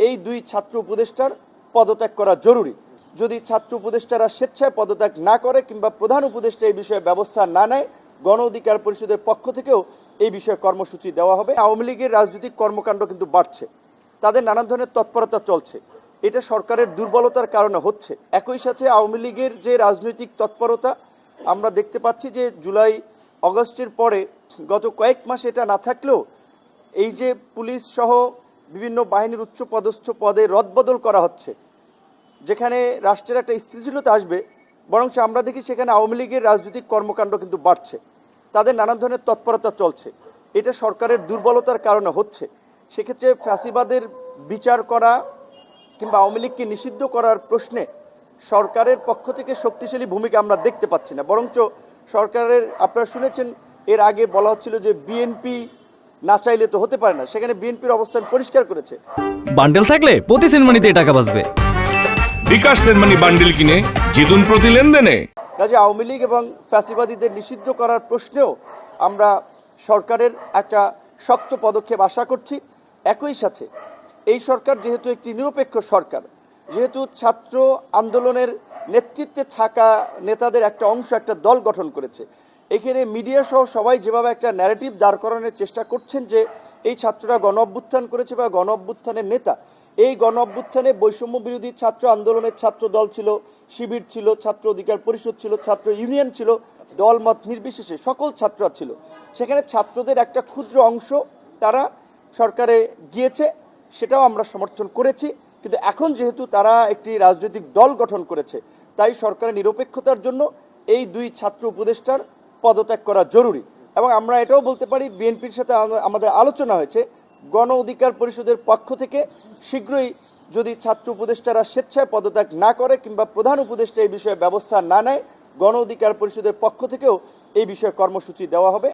এই দুই ছাত্র উপদেষ্টার পদত্যাগ করা জরুরি। যদি ছাত্র উপদেষ্টারা স্বেচ্ছায় পদত্যাগ না করে কিংবা প্রধান উপদেষ্টা এই বিষয়ে ব্যবস্থা না নেয়, গণ অধিকার পরিষদের পক্ষ থেকেও এই বিষয়ে কর্মসূচি দেওয়া হবে। আওয়ামী লীগের রাজনৈতিক কর্মকাণ্ড কিন্তু বাড়ছে, তাদের নানান ধরনের তৎপরতা চলছে, এটা সরকারের দুর্বলতার কারণে হচ্ছে। একই সাথে আওয়ামী লীগের যে রাজনৈতিক তৎপরতা আমরা দেখতে পাচ্ছি যে জুলাই অগস্টের পরে গত কয়েক মাস এটা না থাকলেও এই যে পুলিশ সহ বিভিন্ন বাহিনীর উচ্চ পদস্থ পদে রদবদল করা হচ্ছে, যেখানে রাষ্ট্রের একটা স্থিতিশীলতা আসবে, বরং আমরা দেখি সেখানে আওয়ামী লীগের রাজনৈতিক কর্মকাণ্ড কিন্তু বাড়ছে, তাদের নানান ধরনের তৎপরতা চলছে, এটা সরকারের দুর্বলতার কারণে হচ্ছে। সেক্ষেত্রে ফ্যাসিবাদের বিচার করা কিংবা আওয়ামী লীগকে নিষিদ্ধ করার প্রশ্নে সরকারের পক্ষ থেকে শক্তিশালী ভূমিকা আমরা দেখতে পাচ্ছি না। বরঞ্চ সরকারের, আপনারা শুনেছেন এর আগে বলা হচ্ছিল যে বিএনপি না চাইলে তো হতে পারে না, সেখানে বিএনপির অবস্থান পরিষ্কার করেছে। বান্ডেল থাকলে প্রতি সেনমানিতে টাকা বাঁচবে। বিকাশ সেনমানি বান্ডেল কিনে জিতুন প্রতি লেনদেনে। কাজে আওয়ামী লীগ এবং ফ্যাসিবাদীদের নিষিদ্ধ করার প্রশ্নেও আমরা সরকারের একটা শক্ত পদক্ষেপ আশা করছি। একই সাথে এই সরকার যেহেতু একটি নিরপেক্ষ সরকার, যেহেতু ছাত্র আন্দোলনের নেতৃত্বে থাকা নেতাদের একটা অংশ একটা দল গঠন করেছে, এখানে মিডিয়া সহ সবাই যেভাবে একটা ন্যারেটিভ দাঁড় করানোর চেষ্টা করছেন যে এই ছাত্ররা গণ অভ্যুত্থান করেছে বা গণ অভ্যুত্থানের নেতা, এই গণ অভ্যুত্থানে বৈষম্য বিরোধী ছাত্র আন্দোলনের ছাত্র দল ছিল, শিবির ছিল, ছাত্র অধিকার পরিষদ ছিল, ছাত্র ইউনিয়ন ছিল, দলমত নির্বিশেষে সকল ছাত্ররা ছিল। সেখানে ছাত্রদের একটা ক্ষুদ্র অংশ তারা সরকারে গিয়েছে, সেটাও আমরা সমর্থন করেছি। কিন্তু এখন যেহেতু তারা একটি রাজনৈতিক দল গঠন করেছে, তাই সরকারের নিরপেক্ষতার জন্য এই দুই ছাত্র উপদেষ্টার পদত্যাগ করা জরুরি। এবং আমরা এটাও বলতে পারি, বিএনপির সাথে আমাদের আলোচনা হয়েছে, গণ অধিকার পরিষদের পক্ষ থেকে শীঘ্রই যদি ছাত্র উপদেষ্টারা স্বেচ্ছায় পদত্যাগ না করে কিংবা প্রধান উপদেষ্টা এই বিষয়ে ব্যবস্থা না নেয়, গণ অধিকার পরিষদের পক্ষ থেকেও এই বিষয়ে কর্মসূচি দেওয়া হবে।